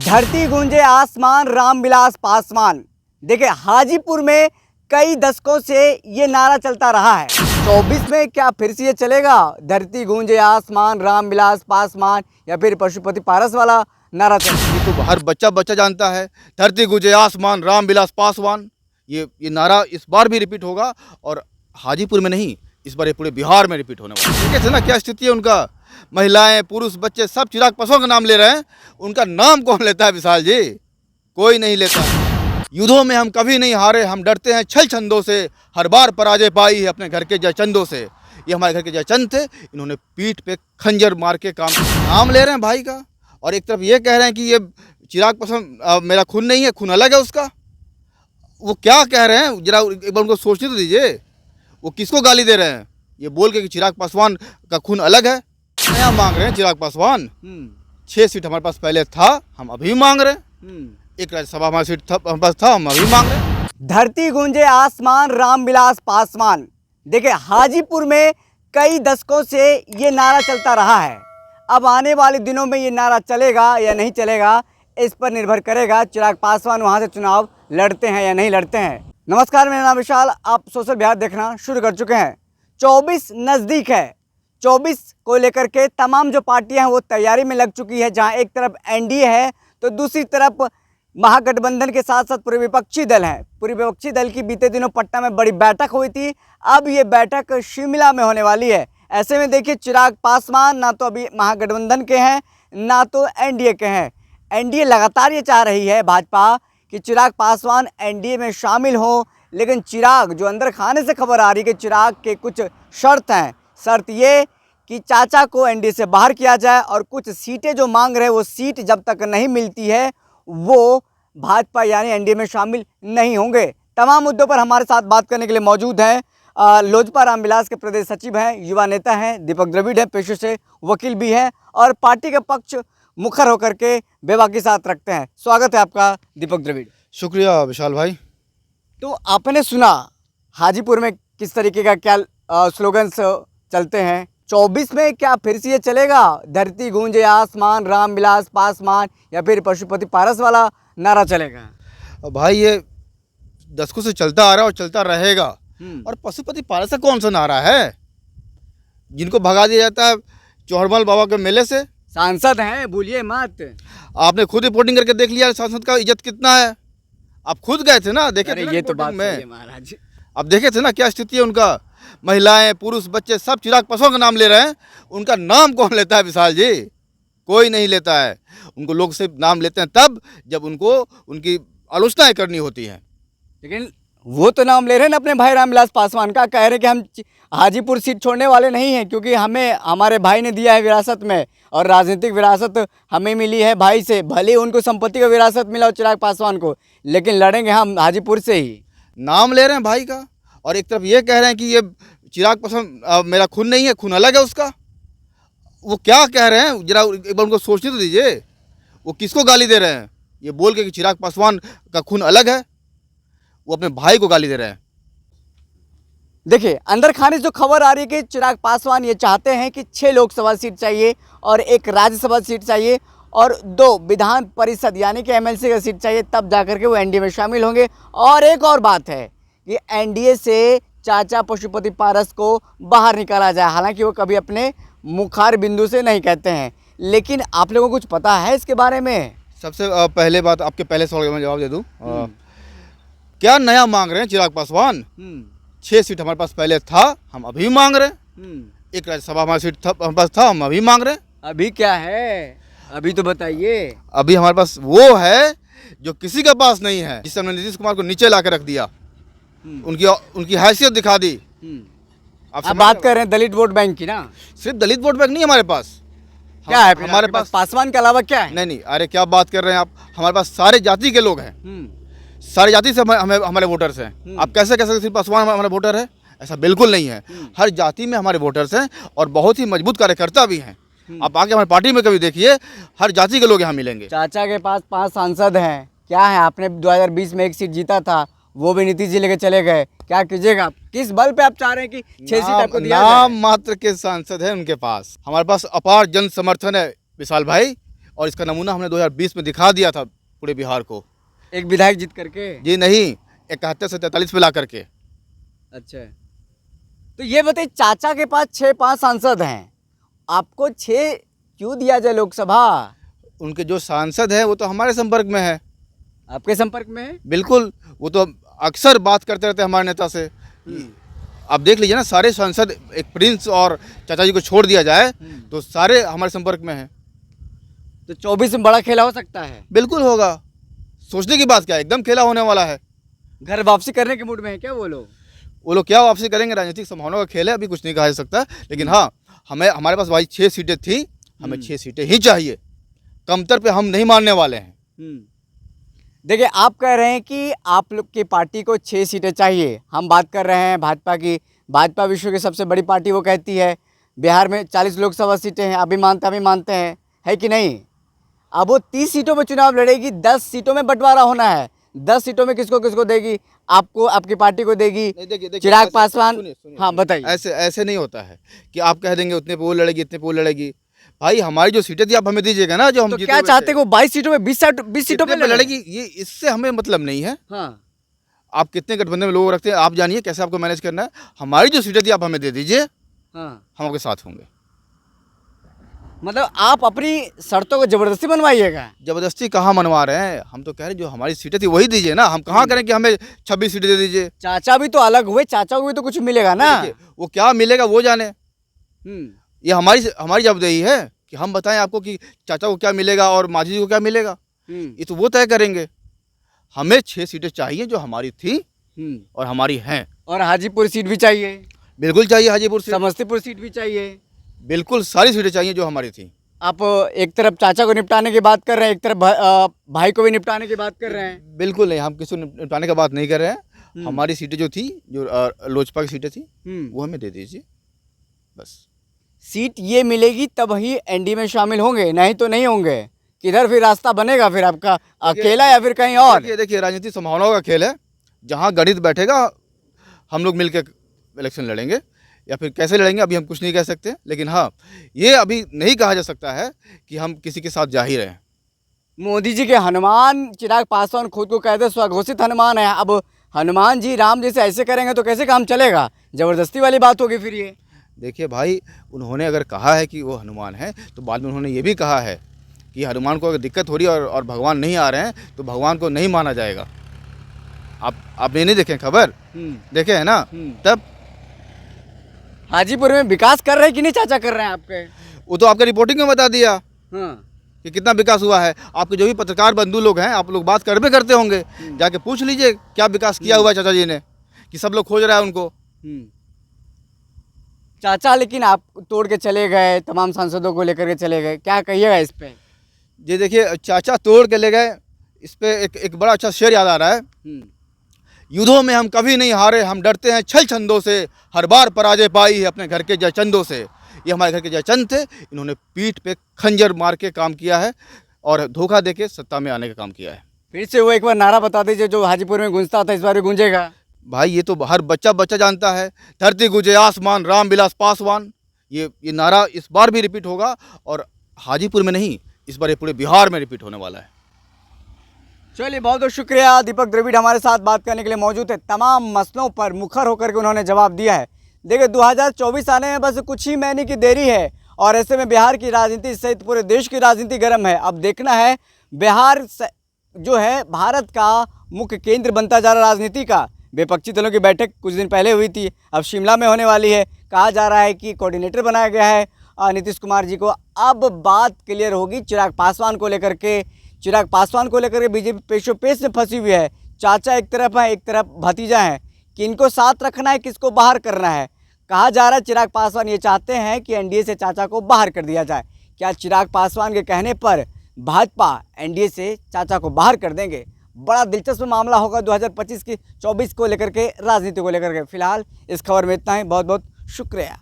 धरती गूंजे आसमान रामविलास पासवान। देखिए हाजीपुर में कई दशकों से ये नारा चलता रहा है। 24 में क्या फिर से ये चलेगा? धरती गूंजे आसमान रामविलास पासवान या फिर पशुपति पारस वाला नारा चलेगा? ये तो हर बच्चा बच्चा जानता है, धरती गूंजे आसमान रामविलास पासवान। ये नारा इस बार भी रिपीट होगा और हाजीपुर में नहीं, इस बार ये पूरे बिहार में रिपीट होने वाला है। देखिए थे ना क्या स्थिति है उनका। महिलाएं पुरुष बच्चे सब चिराग पासवान का नाम ले रहे हैं। उनका नाम कौन लेता है विशाल जी? कोई नहीं लेता। युद्धों में हम कभी नहीं हारे, हम डरते हैं छल छंदों से, हर बार पराजय पाई है अपने घर के जयचंदों से। ये हमारे घर के जयचंद थे, इन्होंने पीठ पे खंजर मार के नाम ले रहे हैं भाई का। और एक तरफ ये कह रहे हैं कि ये चिराग पासवान मेरा खून नहीं है, खून अलग है उसका। वो क्या कह रहे हैं जरा एक बार उनको सोचने तो दीजिए। वो किसको गाली दे रहे हैं ये बोल के कि चिराग पासवान का खून अलग है? नया मांग रहे हैं चिराग पासवान। 6 सीट हमारे पास पहले था, हम अभी मांग रहे हैं। एक राज्यसभा हमारी सीट था, हमारे पास था, हम अभी मांग रहे हैं। धरती गूंजे आसमान रामविलास पासवान। देखिए हाजीपुर में कई दशकों से ये नारा चलता रहा है। अब आने वाले दिनों में ये नारा चलेगा या नहीं चलेगा, इस पर निर्भर करेगा चिराग पासवान वहां से चुनाव लड़ते हैं या नहीं लड़ते हैं। नमस्कार, मेरा नाम विशाल, आप सोशल बिहार देखना शुरू कर चुके हैं। 24 नज़दीक है। 24 को लेकर के तमाम जो पार्टियां हैं वो तैयारी में लग चुकी है। जहां एक तरफ एनडीए है तो दूसरी तरफ महागठबंधन के साथ साथ पूर्व विपक्षी दल हैं। पूर्व विपक्षी दल की बीते दिनों पटना में बड़ी बैठक हुई थी। अब ये बैठक शिमला में होने वाली है। ऐसे में देखिए चिराग पासवान ना तो अभी महागठबंधन के हैं ना तो एनडीए के हैं। एनडीए लगातार ये चाह रही है भाजपा कि चिराग पासवान एनडीए में शामिल हो, लेकिन चिराग जो अंदर खाने से खबर आ रही है कि चिराग के कुछ शर्त हैं। शर्त ये कि चाचा को एनडीए से बाहर किया जाए और कुछ सीटें जो मांग रहे हैं वो सीट जब तक नहीं मिलती है वो भाजपा यानी एनडीए में शामिल नहीं होंगे। तमाम मुद्दों पर हमारे साथ बात करने के लिए मौजूद हैं लोजपा रामविलास के प्रदेश सचिव हैं, युवा नेता हैं दीपक द्रविड़ हैं, पेशे से वकील भी हैं और पार्टी का पक्ष मुखर होकर के बेबाकी साथ रखते हैं। स्वागत है आपका दीपक द्रविड़। शुक्रिया विशाल भाई। तो आपने सुना हाजीपुर में किस तरीके का क्या स्लोगन्स चलते हैं। 24 में क्या फिर से ये चलेगा? धरती गूंजे आसमान रामविलास पासवान या फिर पशुपति पारस वाला नारा चलेगा? भाई ये दशकों से चलता आ रहा है और चलता रहेगा। और पशुपति पारस का कौन सा नारा है जिनको भगा दिया जाता है चौहरमल बाबा के मेले से? सांसद हैं, भूलिए मत। आपने खुद रिपोर्टिंग करके देख लिया सांसद का इज्जत कितना है। आप खुद गए थे ना, देखे थे ना ये तो बात में सही है महाराज। अब देखे थे ना क्या स्थिति है उनका। महिलाएं पुरुष बच्चे सब चिराग पासवान का नाम ले रहे हैं। उनका नाम कौन लेता है विशाल जी? कोई नहीं लेता है। उनको लोग सिर्फ नाम लेते हैं तब जब उनको उनकी आलोचनाएं करनी होती हैं। लेकिन वो तो नाम ले रहे हैं ना अपने भाई रामविलास पासवान का। कह रहे हैं कि हम हाजीपुर सीट छोड़ने वाले नहीं हैं क्योंकि हमें हमारे भाई ने दिया है विरासत में और राजनीतिक विरासत हमें मिली है भाई से। भले उनको संपत्ति का विरासत मिला हो चिराग पासवान को, लेकिन लड़ेंगे हम हाजीपुर से ही। नाम ले रहे हैं भाई का और एक तरफ ये कह रहे हैं कि ये चिराग पासवान मेरा खून नहीं है, खून अलग है उसका। वो क्या कह रहे हैं जरा एक बार उनको सोचने तो दीजिए। वो किसको गाली दे रहे हैं ये बोल के कि चिराग पासवान का खून अलग है? वो अपने भाई को गाली दे रहे हैं। देखिए अंदर खाने से जो खबर आ रही है कि चिराग पासवान ये चाहते हैं कि 6 लोकसभा सीट चाहिए और 1 राज्यसभा सीट चाहिए और 2 विधान परिषद यानी कि एमएलसी का सीट चाहिए, तब जाकर के वो एनडीए में शामिल होंगे। और एक और बात है कि एनडीए से चाचा पशुपति पारस को बाहर निकाला जाए। हालांकि वो कभी अपने मुखार बिंदु से नहीं कहते हैं, लेकिन आप लोगों को कुछ पता है इसके बारे में? सबसे पहले बात, आपके पहले सवाल का मैं जवाब दे दूं। क्या नया मांग रहे हैं चिराग पासवान? 6 सीट हमारे पास पहले था, हम अभी मांग रहे हैं। एक राज्यसभा हमारी सीट हमारे पास था, हम अभी मांग रहे हैं। अभी क्या है? अभी तो बताइए। अभी हमारे पास वो है जो किसी के पास नहीं है, जिससे हमने नीतीश कुमार को नीचे ला के रख दिया, उनकी हैसियत दिखा दी। आप बात कर रहे हैं दलित वोट बैंक की ना? सिर्फ दलित वोट बैंक नहीं हमारे पास। क्या है हमारे पास पासवान के अलावा क्या है? नहीं, अरे क्या बात कर रहे हैं आप। हमारे पास सारे जाति के लोग हैं, सारी जाति से हमारे वोटर्स हैं। आप कैसे कह सकते सिर्फ पासवान हमारे वोटर है? ऐसा बिल्कुल नहीं है। हर जाति में हमारे वोटर्स हैं और बहुत ही मजबूत कार्यकर्ता भी हैं। आप आके हमारी पार्टी में कभी देखिए, हर जाति के लोग यहाँ मिलेंगे। चाचा के पास 5 सांसद हैं। क्या है, आपने 2020 में 1 सीट जीता था, वो भी नीतीश जी लेके चले गए। क्या कीजिएगा? किस बल पे आप चाह रहे हैं कि 6 सीट आपको दिया जाए? नाम मात्र के सांसद है उनके पास। हमारे पास अपार जन समर्थन है विशाल भाई। और इसका नमूना हमने 2020 में दिखा दिया था पूरे बिहार को। एक विधायक जीत करके? जी नहीं, 71 से 43 पे ला करके। अच्छा, तो ये बताइए, चाचा के पास 6-5 सांसद हैं, आपको 6 क्यों दिया जाए लोकसभा? उनके जो सांसद हैं वो तो हमारे संपर्क में है। आपके संपर्क में है? बिल्कुल, वो तो अक्सर बात करते रहते हैं हमारे नेता से। आप देख लीजिए ना, सारे सांसद, एक प्रिंस और चाचा जी को छोड़ दिया जाए तो सारे हमारे संपर्क में हैं। तो 24 में बड़ा खेला हो सकता है? बिल्कुल होगा, सोचने की बात क्या है, एकदम खेला होने वाला है। घर वापसी करने के मूड में है क्या वो लोग? वो लोग क्या वापसी करेंगे, राजनीतिक संभावनाओं का खेल है, अभी कुछ नहीं कहा जा सकता। लेकिन हाँ, हमारे पास भाई 6 सीटें थी, हमें 6 सीटें ही चाहिए, कमतर पे हम नहीं मानने वाले हैं। देखिए, आप कह रहे हैं कि आप लोग की पार्टी को 6 सीटें चाहिए, हम बात कर रहे हैं भाजपा की। भाजपा विश्व की सबसे बड़ी पार्टी, वो कहती है बिहार में 40 लोकसभा सीटें हैं, अभी मानते हैं, है कि नहीं? अब वो 30 सीटों में चुनाव लड़ेगी, 10 सीटों में बंटवारा होना है। 10 सीटों में किसको किसको देगी? आपको, आपकी पार्टी को देगी? चिराग पासवान। हाँ बताइए। ऐसे नहीं होता है कि आप कह देंगे उतने पे वो लड़ेगी, इतने पे वो लड़ेगी। भाई हमारी जो सीटें थी आप हमें दीजिएगा ना, जो हम तो क्या चाहते हैं वो 22 सीटों में 20 सीटों पे लड़ेगी, ये इससे हमें मतलब नहीं है। हाँ, आप कितने गठबंधन में लोग रखते हैं आप जानिए, कैसे आपको मैनेज करना है। हमारी जो सीटें थी आप हमें दे दीजिए, हाँ, हम आपके साथ होंगे। मतलब आप अपनी शर्तों को जबरदस्ती बनवाइएगा? जबरदस्ती कहाँ मनवा रहे हैं, हम तो कह रहे हैं जो हमारी सीटें थी वही दीजिए ना। हम कहाँ करें कि हमें 26 सीटें दे दीजिए। चाचा भी तो अलग हुए, चाचा को भी तो कुछ मिलेगा ना। वो क्या मिलेगा वो जाने, ये हमारी जवाबदेही है कि हम बताएं आपको कि चाचा को क्या मिलेगा और माजी जी को क्या मिलेगा। ये तो वो तय करेंगे। हमें 6 सीटें चाहिए जो हमारी थी और हमारी हैं। और हाजीपुर सीट भी चाहिए? बिल्कुल चाहिए हाजीपुर सीट। समस्तीपुर सीट भी चाहिए? बिल्कुल सारी सीटें चाहिए जो हमारी थी। आप एक तरफ चाचा को निपटाने की बात कर रहे हैं, एक तरफ भाई को भी निपटाने की बात कर रहे हैं। बिल्कुल नहीं, हम किसी को निपटाने की बात नहीं कर रहे हैं। हमारी सीटें जो थी, जो लोजपा की सीटें थी, वो हमें दे दीजिए बस। सीट ये मिलेगी तब ही एनडीए में शामिल होंगे, नहीं तो नहीं होंगे। किधर फिर रास्ता बनेगा फिर आपका, अकेला या फिर कहीं और? देखिए राजनीति संभावनाओं का खेल है। जहाँ गणित बैठेगा हम लोग मिलकर इलेक्शन लड़ेंगे, या फिर कैसे लड़ेंगे अभी हम कुछ नहीं कह सकते। लेकिन हाँ, ये अभी नहीं कहा जा सकता है कि हम किसी के साथ जा ही रहे हैं। मोदी जी के हनुमान चिराग पासवान खुद को कहते स्वघोषित हनुमान है। अब हनुमान जी राम जी से ऐसे करेंगे तो कैसे काम चलेगा? जबरदस्ती वाली बात होगी फिर ये। देखिए भाई, उन्होंने अगर कहा है कि वो हनुमान है तो बाद में उन्होंने ये भी कहा है कि हनुमान को अगर दिक्कत हो रही है और भगवान नहीं आ रहे हैं तो भगवान को नहीं माना जाएगा। आपने नहीं देखे खबर? देखे है ना? तब हाजीपुर में विकास कर रहे हैं कि नहीं चाचा कर रहे हैं आपके? वो तो आपका रिपोर्टिंग में बता दिया हाँ, कि कितना विकास हुआ है। आपके जो भी पत्रकार बंधु लोग हैं, आप लोग बात करबे करते होंगे, जाके पूछ लीजिए क्या विकास किया हुआ है चाचा जी ने, कि सब लोग खोज रहा है उनको। चाचा लेकिन आप तोड़ के चले गए, तमाम सांसदों को लेकर के चले गए, क्या कहिएगा इस पे? जी देखिए, चाचा तोड़ के ले गए, इस पे एक बड़ा अच्छा शेर याद आ रहा है। युद्धों में हम कभी नहीं हारे, हम डरते हैं छल छंदों से, हर बार पराजय पाई है अपने घर के जयचंदों से। ये हमारे घर के जयचंद थे, इन्होंने पीठ पे खंजर मार के काम किया है और धोखा देके सत्ता में आने का काम किया है। फिर से वो एक बार नारा बता दीजिए जो हाजीपुर में गूंजता था, इस बार भी गूंजेगा? भाई ये तो हर बच्चा जानता है, धरती गुजे आसमान राम विलास पासवान। ये नारा इस बार भी रिपीट होगा, और हाजीपुर में नहीं, इस बार ये पूरे बिहार में रिपीट होने वाला है। चलिए, बहुत बहुत शुक्रिया। दीपक द्रविड़ हमारे साथ बात करने के लिए मौजूद है। तमाम मसलों पर मुखर होकर के उन्होंने जवाब दिया है। देखिए, 2024 आने में बस कुछ ही महीने की देरी है, और ऐसे में बिहार की राजनीति सहित पूरे देश की राजनीति गर्म है। अब देखना है, बिहार जो है भारत का मुख्य केंद्र बनता जा रहा राजनीति का। विपक्षी दलों की बैठक कुछ दिन पहले हुई थी, अब शिमला में होने वाली है। कहा जा रहा है कि कोऑर्डिनेटर बनाया गया है नीतीश कुमार जी को। अब बात क्लियर होगी चिराग पासवान को लेकर के। चिराग पासवान को लेकर के बीजेपी पेशो पेश में फंसी हुई है। चाचा एक तरफ है, एक तरफ भतीजा है, कि इनको साथ रखना है, किसको बाहर करना है। कहा जा रहा है चिराग पासवान ये चाहते हैं कि एनडीए से चाचा को बाहर कर दिया जाए। क्या चिराग पासवान के कहने पर भाजपा एनडीए से चाचा को बाहर कर देंगे? बड़ा दिलचस्प मामला होगा 2025 की 24 को लेकर के, राजनीति को लेकर के। फिलहाल इस खबर में इतना ही। बहुत बहुत शुक्रिया।